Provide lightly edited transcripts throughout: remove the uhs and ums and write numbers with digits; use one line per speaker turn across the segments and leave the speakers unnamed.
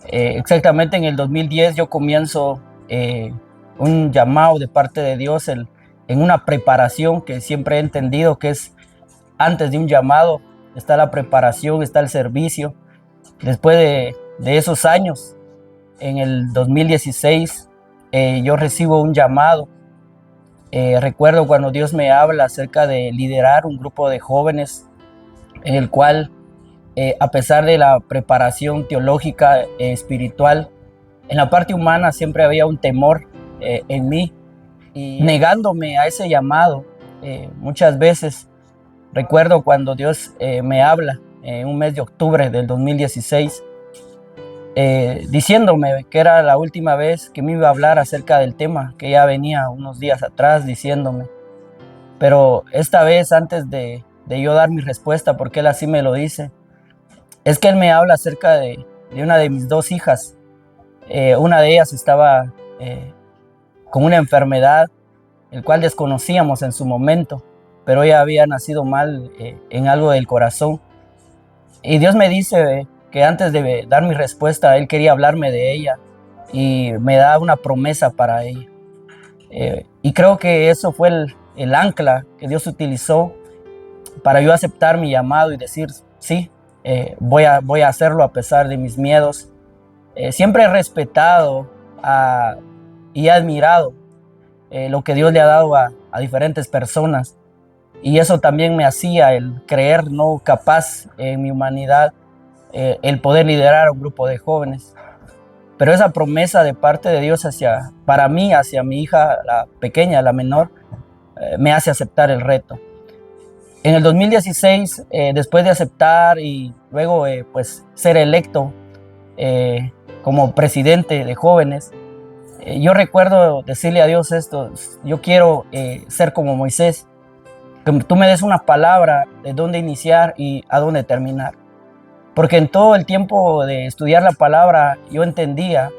Exactamente en el 2010 yo comienzo un llamado de parte de Dios en una preparación que siempre he entendido que es antes de un llamado, está la preparación, está el servicio. Después de esos años, en el 2016, yo recibo un llamado. Recuerdo cuando Dios me habla acerca de liderar un grupo de jóvenes en el cual, a pesar de la preparación teológica, espiritual, en la parte humana siempre había un temor en mí y negándome a ese llamado. Muchas veces recuerdo cuando Dios me habla en un mes de octubre del 2016, diciéndome que era la última vez que me iba a hablar acerca del tema, que ya venía unos días atrás diciéndome. Pero esta vez, antes de yo dar mi respuesta, porque Él así me lo dice, es que Él me habla acerca de una de mis dos hijas. Una de ellas estaba con una enfermedad, el cual desconocíamos en su momento, pero ella había nacido mal en algo del corazón. Y Dios me dice que antes de dar mi respuesta, Él quería hablarme de ella y me da una promesa para ella. Y creo que eso fue el ancla que Dios utilizó para yo aceptar mi llamado y decir, sí, voy a hacerlo a pesar de mis miedos. Siempre he respetado y he admirado lo que Dios le ha dado a diferentes personas. Y eso también me hacía el creer no capaz en mi humanidad, el poder liderar a un grupo de jóvenes. Pero esa promesa de parte de Dios para mí, hacia mi hija, la pequeña, la menor, me hace aceptar el reto. En el 2016, después de aceptar y luego pues ser electo como presidente de jóvenes, yo recuerdo decirle a Dios esto: yo quiero ser como Moisés, que tú me des una palabra de dónde iniciar y a dónde terminar. Porque en todo el tiempo de estudiar la palabra yo entendía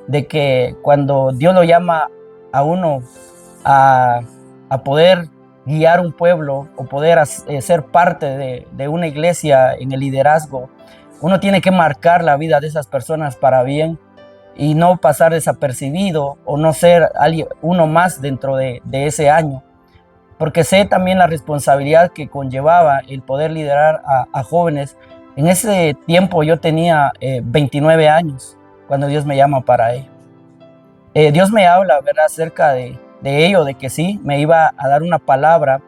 de que cuando Dios lo llama a uno a poder guiar un pueblo o poder ser parte de una iglesia en el liderazgo, uno tiene que marcar la vida de esas personas para bien y no pasar desapercibido o no ser uno más dentro de ese año. Porque sé también la responsabilidad que conllevaba el poder liderar a jóvenes. En ese tiempo yo tenía 29 años cuando Dios me llama para ello. Dios me habla, ¿verdad?, acerca de ello, de que sí, me iba a dar una palabra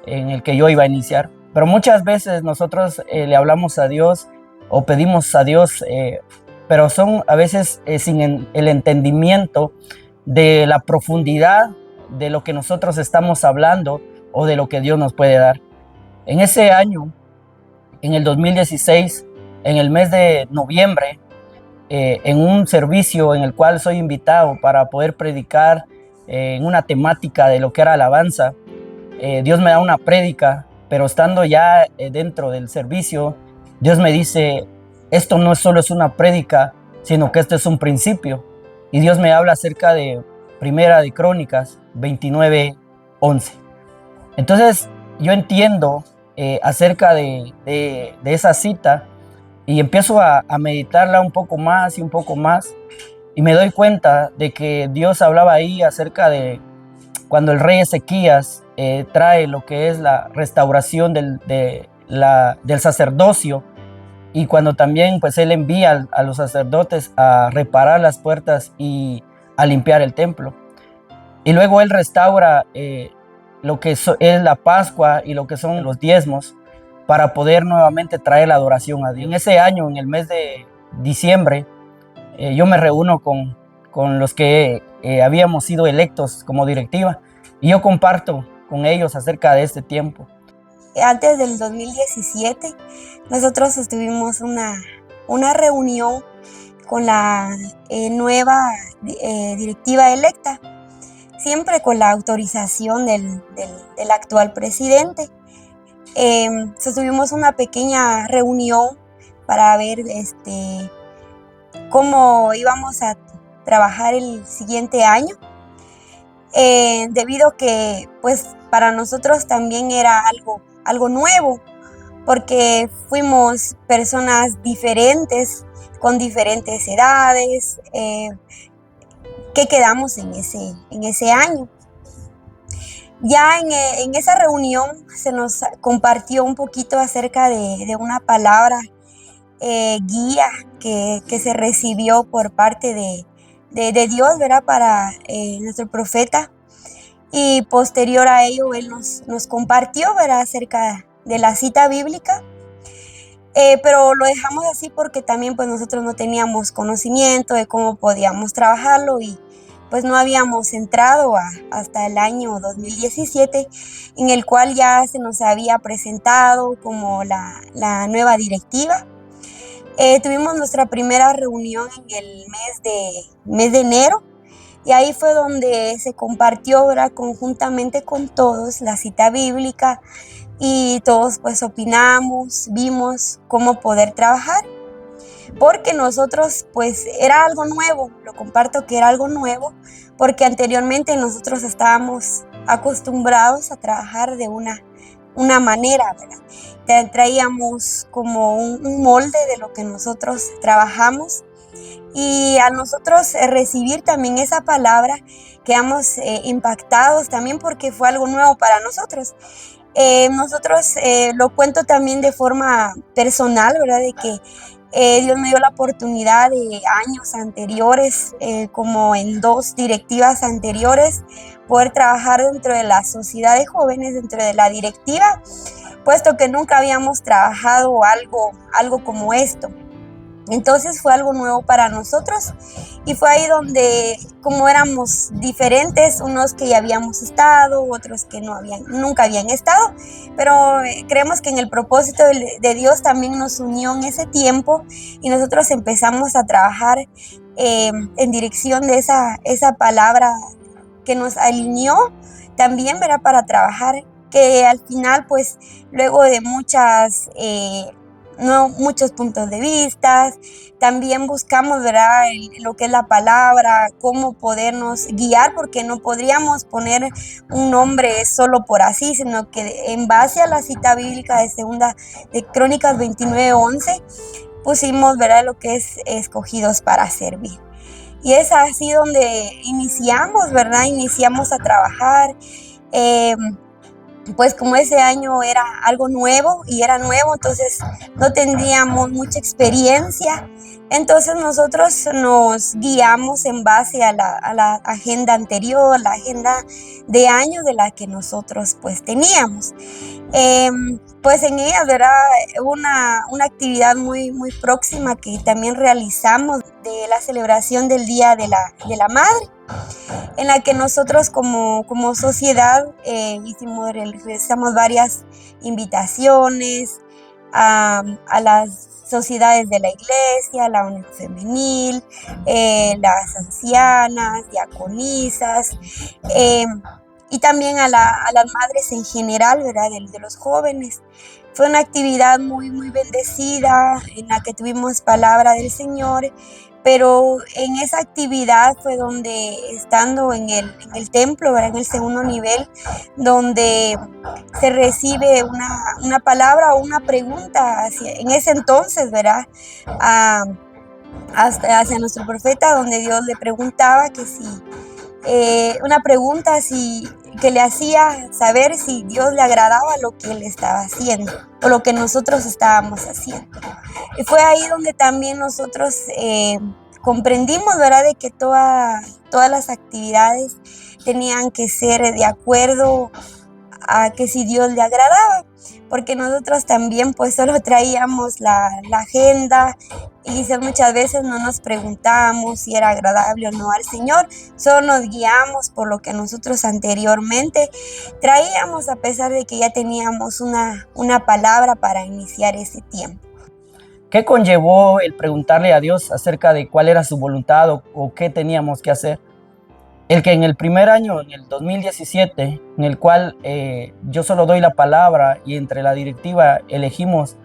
en el que yo iba a iniciar. Pero muchas veces nosotros le hablamos a Dios o pedimos a Dios, pero son a veces sin el entendimiento de la profundidad de lo que nosotros estamos hablando o de lo que Dios nos puede dar. En ese año, en el 2016, en el mes de noviembre, en un servicio en el cual soy invitado para poder predicar en una temática de lo que era alabanza, Dios me da una prédica, pero estando ya dentro del servicio, Dios me dice: esto no solo es una prédica, sino que esto es un principio. Y Dios me habla acerca de Primera de Crónicas 29:11. Entonces yo entiendo acerca de esa cita y empiezo a meditarla un poco más y un poco más, y me doy cuenta de que Dios hablaba ahí acerca de cuando el rey Ezequías trae lo que es la restauración del sacerdocio, y cuando también pues él envía a los sacerdotes a reparar las puertas y a limpiar el templo. Y luego él restaura lo que es la Pascua y lo que son los diezmos para poder nuevamente traer la adoración a Dios. En ese año, en el mes de diciembre, yo me reúno con los que habíamos sido electos como directiva y yo comparto con ellos acerca de este tiempo.
Antes del 2017, nosotros tuvimos una reunión con la nueva directiva electa, siempre con la autorización del actual presidente. Tuvimos una pequeña reunión para ver cómo íbamos a trabajar el siguiente año, debido que pues para nosotros también era algo nuevo, porque fuimos personas diferentes con diferentes edades, que quedamos en ese año. Ya en esa reunión se nos compartió un poquito acerca de una palabra guía que se recibió por parte de Dios, ¿verdad? Para nuestro profeta. Y posterior a ello, él nos compartió, ¿verdad? Acerca de la cita bíblica. Pero lo dejamos así porque también pues nosotros no teníamos conocimiento de cómo podíamos trabajarlo y pues no habíamos entrado hasta el año 2017, en el cual ya se nos había presentado como la nueva directiva. Tuvimos nuestra primera reunión en el mes de enero, y ahí fue donde se compartió, ¿verdad?, conjuntamente con todos la cita bíblica, y todos pues opinamos, vimos cómo poder trabajar, porque nosotros pues era algo nuevo. Lo comparto que era algo nuevo porque anteriormente nosotros estábamos acostumbrados a trabajar de una manera, ¿verdad? Traíamos como un molde de lo que nosotros trabajamos, y a nosotros recibir también esa palabra quedamos impactados también porque fue algo nuevo para nosotros. Nosotros lo cuento también de forma personal, ¿verdad? De que Dios me dio la oportunidad de años anteriores, como en 2 directivas anteriores, poder trabajar dentro de la sociedad de jóvenes, dentro de la directiva, puesto que nunca habíamos trabajado algo como esto. Entonces fue algo nuevo para nosotros, y fue ahí donde, como éramos diferentes, unos que ya habíamos estado, otros que nunca habían estado, pero creemos que en el propósito de Dios también nos unió en ese tiempo, y nosotros empezamos a trabajar en dirección de esa palabra que nos alineó también, ¿verdad?, para trabajar, que al final pues luego de muchos puntos de vista, también buscamos, ¿verdad?, lo que es la palabra, cómo podernos guiar, porque no podríamos poner un nombre solo por así, sino que en base a la cita bíblica de Crónicas 29:11 pusimos, ¿verdad?, lo que es escogidos para servir. Y es así donde iniciamos, ¿verdad? Iniciamos a trabajar. Pues como ese año era algo nuevo y era nuevo, entonces no tendríamos mucha experiencia. Entonces nosotros nos guiamos en base a la agenda anterior, la agenda de años de la que nosotros pues teníamos. Pues en ella, ¿verdad?, una actividad muy, muy próxima que también realizamos, de la celebración del Día de la Madre, en la que nosotros como sociedad realizamos varias invitaciones a las sociedades de la iglesia, la Unión Femenil, las ancianas, diaconisas, y también a las madres en general, ¿verdad?, de los jóvenes. Fue una actividad muy, muy bendecida, en la que tuvimos palabra del Señor, pero en esa actividad fue donde, estando en el templo, ¿verdad?, en el segundo nivel, donde se recibe una palabra o una pregunta en ese entonces, ¿verdad?, hacia nuestro profeta, donde Dios le preguntaba una pregunta que le hacía saber si Dios le agradaba lo que él estaba haciendo o lo que nosotros estábamos haciendo. Y fue ahí donde también nosotros comprendimos, ¿verdad?, de que todas las actividades tenían que ser de acuerdo a que si Dios le agradaba, porque nosotros también pues solo traíamos la agenda, y muchas veces no nos preguntábamos si era agradable o no al Señor, solo nos guiamos por lo que nosotros anteriormente traíamos, a pesar de que ya teníamos una palabra para iniciar ese tiempo.
¿Qué conllevó el preguntarle a Dios acerca de cuál era su voluntad o qué teníamos que hacer? El que en el primer año, en el 2017, en el cual yo solo doy la palabra y entre la directiva elegimos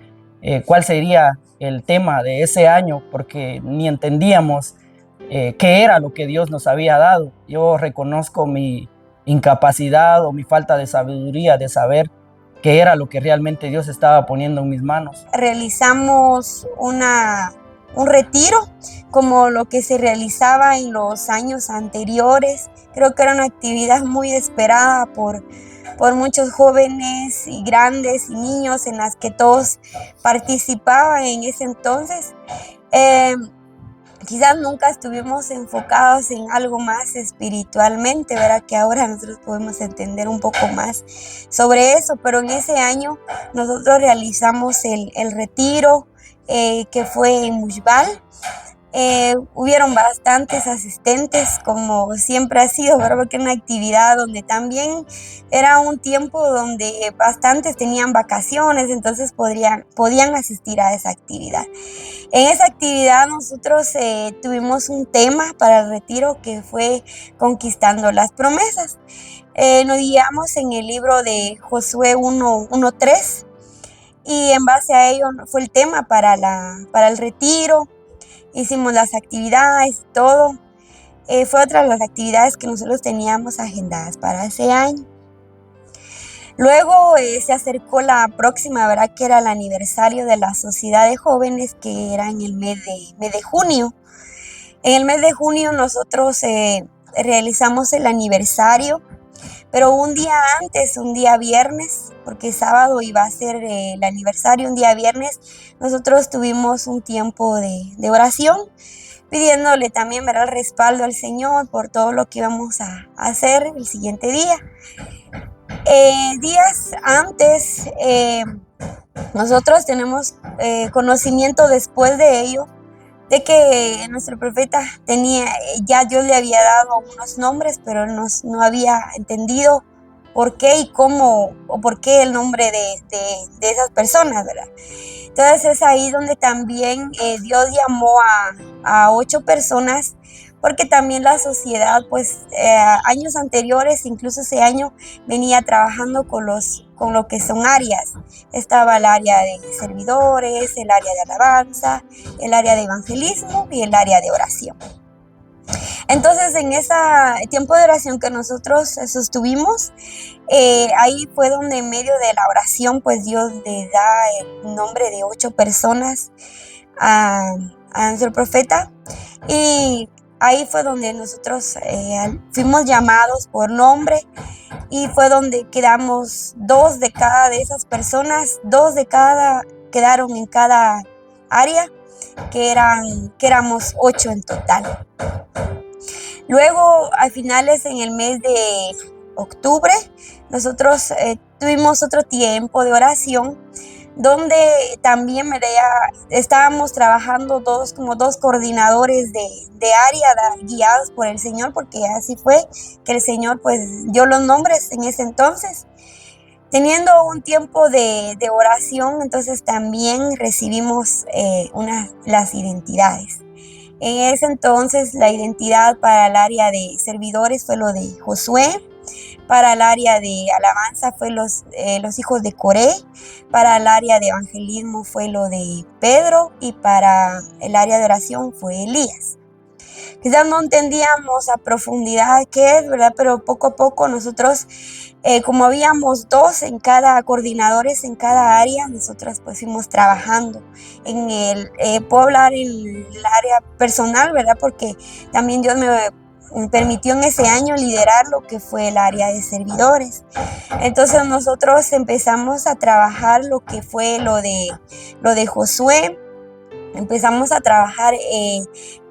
cuál sería el tema de ese año, porque ni entendíamos qué era lo que Dios nos había dado. Yo reconozco mi incapacidad o mi falta de sabiduría de saber qué era lo que realmente Dios estaba poniendo en mis manos.
Realizamos una un retiro como lo que se realizaba en los años anteriores. Creo que era una actividad muy esperada por muchos jóvenes y grandes y niños, en las que todos participaban en ese entonces. Quizás nunca estuvimos enfocados en algo más espiritualmente, ¿verdad? Que ahora nosotros podemos entender un poco más sobre eso, pero en ese año nosotros realizamos el retiro que fue en Mushbal. Hubieron bastantes asistentes, como siempre ha sido, ¿verdad? Porque era una actividad donde también era un tiempo donde bastantes tenían vacaciones, entonces podían asistir a esa actividad. En esa actividad nosotros tuvimos un tema para el retiro que fue Conquistando las Promesas. Nos guiamos en el libro de Josué 1:3 y en base a ello fue el tema para el retiro. Hicimos las actividades, todo. Fue otra de las actividades que nosotros teníamos agendadas para ese año. Luego se acercó la próxima, ¿verdad? Que era el aniversario de la Sociedad de Jóvenes, que era en el mes de junio. En el mes de junio nosotros realizamos el aniversario, pero un día antes, un día viernes, porque sábado iba a ser el aniversario, un día viernes, nosotros tuvimos un tiempo de oración, pidiéndole también, ¿verdad?, el respaldo al Señor por todo lo que íbamos a hacer el siguiente día. Días antes, nosotros tenemos conocimiento después de ello, de que nuestro profeta ya Dios le había dado unos nombres, pero él no había entendido por qué y cómo, o por qué el nombre de esas personas, ¿verdad? Entonces es ahí donde también Dios llamó a 8 personas, porque también la sociedad, pues años anteriores, incluso ese año, venía trabajando con lo que son áreas. Estaba el área de servidores, el área de alabanza, el área de evangelismo y el área de oración. Entonces, en ese tiempo de oración que nosotros sostuvimos, ahí fue donde en medio de la oración, pues Dios le da el nombre de 8 personas a nuestro profeta, y ahí fue donde nosotros fuimos llamados por nombre, y fue donde quedamos 2 de cada de esas personas, 2 de cada quedaron en cada área, que éramos 8 en total. Luego, a finales en el mes de octubre, nosotros tuvimos otro tiempo de oración, donde también estábamos trabajando como dos coordinadores de área guiados por el Señor, porque así fue que el Señor pues dio los nombres en ese entonces. Teniendo un tiempo de oración, entonces también recibimos las identidades. En ese entonces la identidad para el área de servidores fue lo de Josué, para el área de alabanza fue los hijos de Coré, para el área de evangelismo fue lo de Pedro, y para el área de oración fue Elías. Quizás no entendíamos a profundidad qué es, ¿verdad? Pero poco a poco nosotros, como habíamos 2 en cada coordinadores en cada área, nosotros pues fuimos trabajando puedo hablar en el área personal, ¿verdad? Porque también Dios me permitió en ese año liderar lo que fue el área de servidores. Entonces nosotros empezamos a trabajar lo que fue lo de Josué. Empezamos a trabajar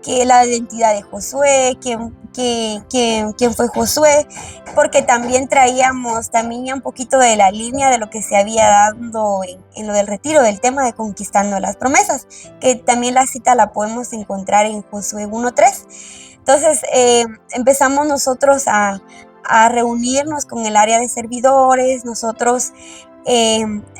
que la identidad de Josué, quién fue Josué, porque también traíamos también un poquito de la línea de lo que se había dado en lo del retiro, del tema de Conquistando las Promesas, que también la cita la podemos encontrar en Josué 1:3. Entonces empezamos nosotros a reunirnos con el área de servidores. Nosotros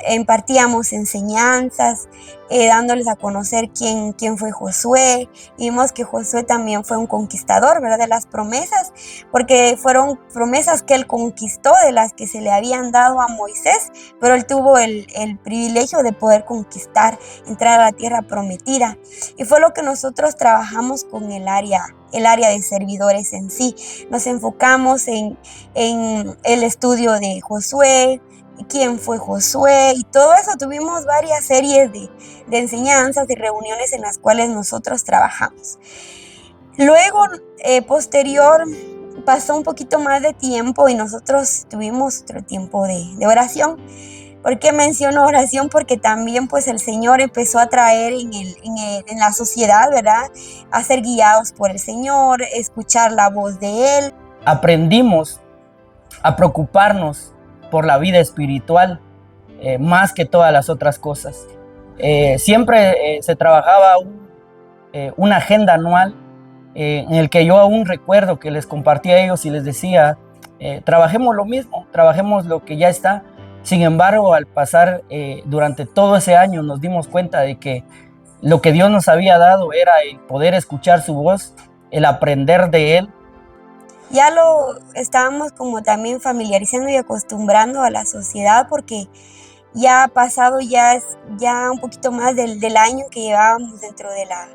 impartíamos enseñanzas, dándoles a conocer quién fue Josué. Vimos que Josué también fue un conquistador, ¿verdad?, de las promesas, porque fueron promesas que él conquistó, de las que se le habían dado a Moisés, pero él tuvo el privilegio de poder conquistar, entrar a la tierra prometida. Y fue lo que nosotros trabajamos con el área de servidores en sí. Nos enfocamos en el estudio de Josué, quién fue Josué y todo eso. Tuvimos varias series de enseñanzas, de reuniones en las cuales nosotros trabajamos. Luego, posterior, pasó un poquito más de tiempo y nosotros tuvimos otro tiempo de oración. ¿Por qué menciono oración? Porque también pues el Señor empezó a traer en la sociedad, ¿verdad? A ser guiados por el Señor, escuchar la voz de Él.
Aprendimos a preocuparnos por la vida espiritual más que todas las otras cosas. Siempre se trabajaba una agenda anual en el que yo aún recuerdo que les compartía a ellos y les decía, trabajemos lo mismo, trabajemos lo que ya está. Sin embargo, al pasar durante todo ese año nos dimos cuenta de que lo que Dios nos había dado era el poder escuchar su voz, el aprender de Él.
Ya lo estábamos como también familiarizando y acostumbrando a la sociedad, porque ya ha pasado ya un poquito más del año que llevábamos dentro de la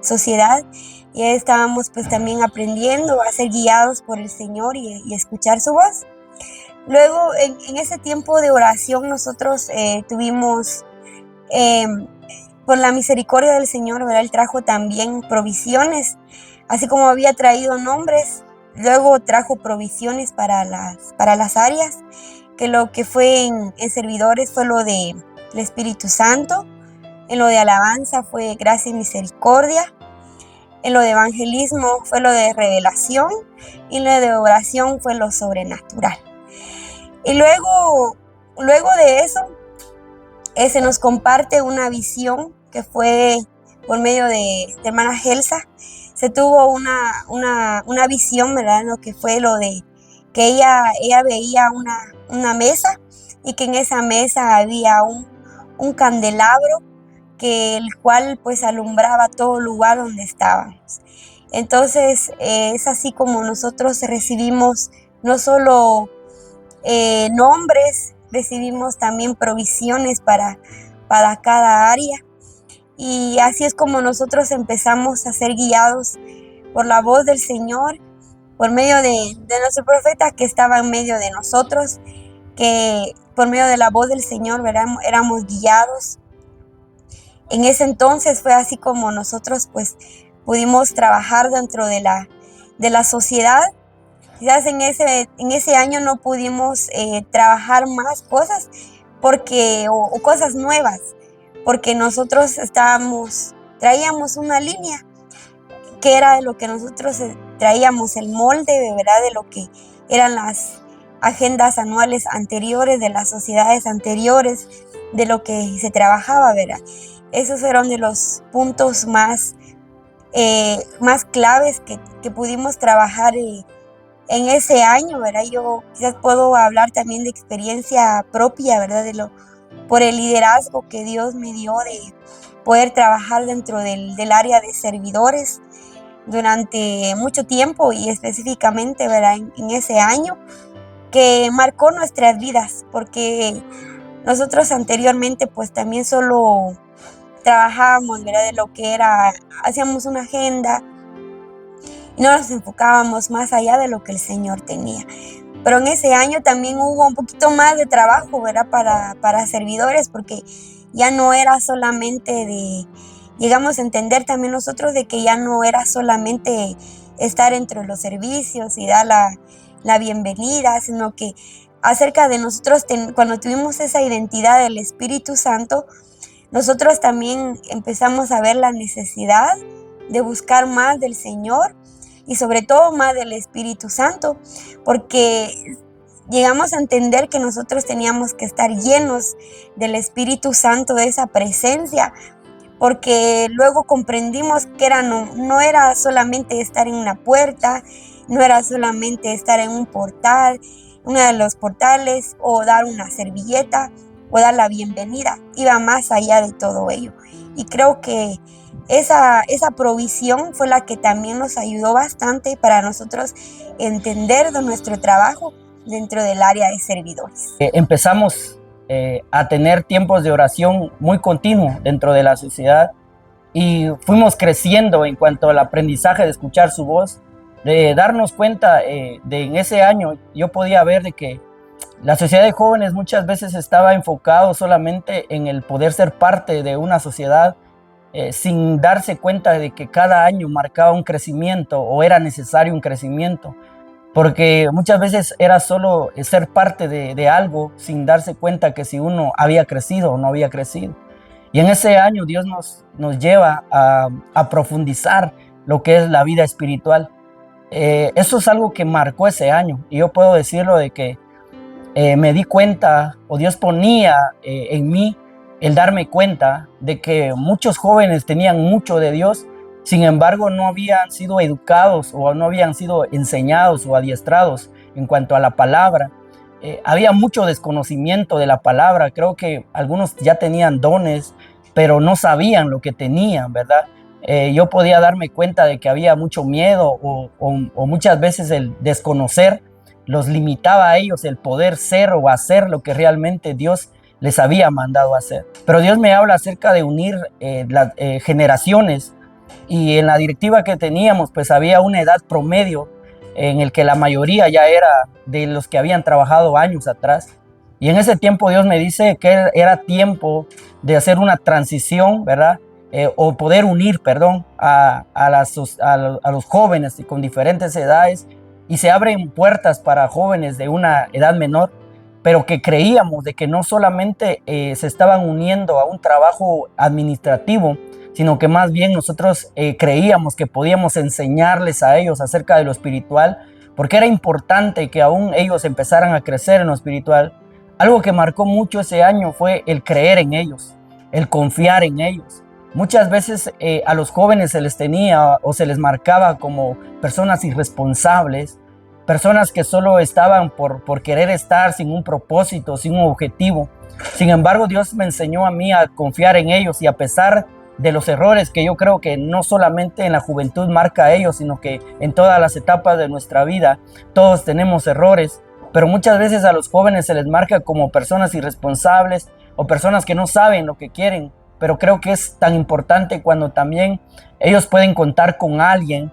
sociedad. Ya estábamos pues también aprendiendo a ser guiados por el Señor y escuchar su voz. Luego en ese tiempo de oración nosotros tuvimos, por la misericordia del Señor, ¿verdad? Él trajo también provisiones, así como había traído nombres, luego trajo provisiones para las áreas, que lo que fue en servidores fue lo del Espíritu Santo, en lo de alabanza fue gracia y misericordia, en lo de evangelismo fue lo de revelación y en lo de oración fue lo sobrenatural. Y luego de eso, se nos comparte una visión que fue por medio de hermana Gelsa. Se tuvo una visión, ¿verdad? Lo que fue lo de que ella veía una mesa y que en esa mesa había un candelabro el cual pues alumbraba todo lugar donde estábamos. Entonces es así como nosotros recibimos no solo nombres, recibimos también provisiones para cada área, y así es como nosotros empezamos a ser guiados por la voz del Señor, por medio de nuestro profeta que estaba en medio de nosotros, que por medio de la voz del Señor, ¿verdad? Éramos guiados. En ese entonces fue así como nosotros pues pudimos trabajar dentro de la sociedad. Quizás en ese año no pudimos trabajar más cosas o cosas nuevas, porque nosotros traíamos una línea que era de lo que nosotros traíamos el molde, ¿verdad? De lo que eran las agendas anuales anteriores, de las sociedades anteriores, de lo que se trabajaba, ¿verdad? Esos fueron de los puntos más claves que pudimos trabajar en ese año, ¿verdad? Yo quizás puedo hablar también de experiencia propia, ¿verdad? Por el liderazgo que Dios me dio de poder trabajar dentro del área de servidores durante mucho tiempo, y específicamente, ¿verdad? En ese año que marcó nuestras vidas, porque nosotros anteriormente pues también solo trabajábamos, ¿verdad? De lo que era, hacíamos una agenda y no nos enfocábamos más allá de lo que el Señor tenía. Pero en ese año también hubo un poquito más de trabajo, ¿verdad? Para servidores, porque ya no era solamente llegamos a entender también nosotros de que ya no era solamente estar entre los servicios y dar la bienvenida, sino que acerca de nosotros, cuando tuvimos esa identidad del Espíritu Santo, nosotros también empezamos a ver la necesidad de buscar más del Señor y sobre todo más del Espíritu Santo, porque llegamos a entender que nosotros teníamos que estar llenos del Espíritu Santo, de esa presencia, porque luego comprendimos que no era solamente estar en una puerta, no era solamente estar en un portal, uno de los portales, o dar una servilleta o dar la bienvenida, iba más allá de todo ello. Y creo que esa provisión fue la que también nos ayudó bastante para nosotros entender de nuestro trabajo dentro del área de servidores.
Empezamos a tener tiempos de oración muy continuos dentro de la sociedad y fuimos creciendo en cuanto al aprendizaje de escuchar su voz, de darnos cuenta de en ese año yo podía ver de que La sociedad de jóvenes muchas veces estaba enfocado solamente en el poder ser parte de una sociedad, sin darse cuenta de que cada año marcaba un crecimiento o era necesario un crecimiento, porque muchas veces era solo ser parte de algo sin darse cuenta que si uno había crecido o no había crecido. Y en ese año Dios nos lleva a profundizar lo que es la vida espiritual. Eso es algo que marcó ese año, y yo puedo decirlo de que me di cuenta, o Dios ponía en mí el darme cuenta de que muchos jóvenes tenían mucho de Dios, sin embargo no habían sido educados o no habían sido enseñados o adiestrados en cuanto a la palabra. Había mucho desconocimiento de la palabra. Creo que algunos ya tenían dones, pero no sabían lo que tenían, ¿verdad? Yo podía darme cuenta de que había mucho miedo o muchas veces el desconocer los limitaba a ellos el poder ser o hacer lo que realmente Dios les había mandado a hacer. Pero Dios me habla acerca de unir las generaciones, y en la directiva que teníamos pues había una edad promedio en el que la mayoría ya era de los que habían trabajado años atrás. Y en ese tiempo Dios me dice que era tiempo de hacer una transición, ¿verdad? O poder unir, perdón, a los jóvenes con diferentes edades, y se abren puertas para jóvenes de una edad menor, pero que creíamos de que no solamente se estaban uniendo a un trabajo administrativo, sino que más bien nosotros creíamos que podíamos enseñarles a ellos acerca de lo espiritual, porque era importante que aún ellos empezaran a crecer en lo espiritual. Algo que marcó mucho ese año fue el creer en ellos, el confiar en ellos. Muchas veces a los jóvenes se les tenía o se les marcaba como personas irresponsables, personas que solo estaban por querer estar sin un propósito, sin un objetivo. Sin embargo, Dios me enseñó a mí a confiar en ellos, y a pesar de los errores que yo creo que no solamente en la juventud marca a ellos, sino que en todas las etapas de nuestra vida todos tenemos errores, pero muchas veces a los jóvenes se les marca como personas irresponsables o personas que no saben lo que quieren. Pero creo que es tan importante cuando también ellos pueden contar con alguien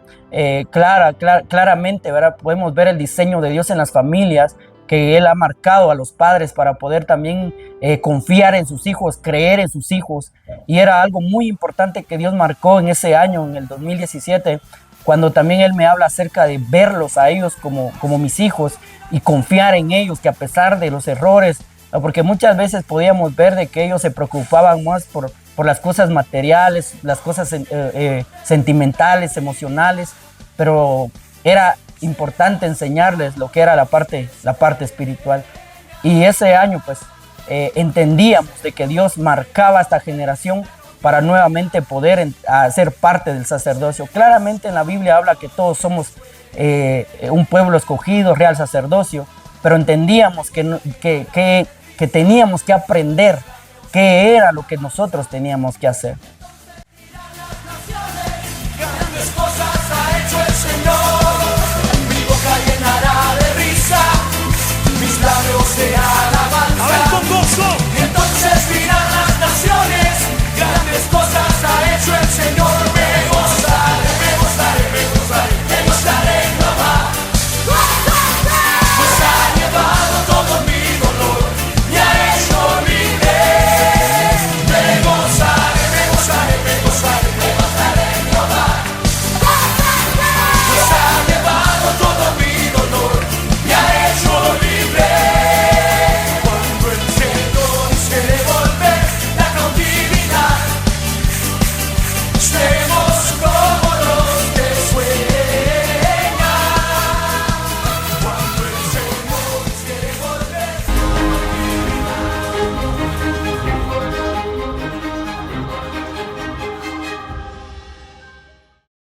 claramente, ¿verdad? Podemos ver el diseño de Dios en las familias, que Él ha marcado a los padres para poder también confiar en sus hijos, creer en sus hijos. Y era algo muy importante que Dios marcó en ese año, en el 2017, cuando también Él me habla acerca de verlos a ellos como mis hijos y confiar en ellos, que a pesar de los errores, porque muchas veces podíamos ver de que ellos se preocupaban más por las cosas materiales, las cosas sentimentales, emocionales, pero era importante enseñarles lo que era la parte espiritual. Y ese año pues entendíamos de que Dios marcaba a esta generación para nuevamente poder ser parte del sacerdocio. Claramente en la Biblia habla que todos somos un pueblo escogido, real sacerdocio, pero entendíamos que teníamos que aprender qué era lo que nosotros teníamos que hacer.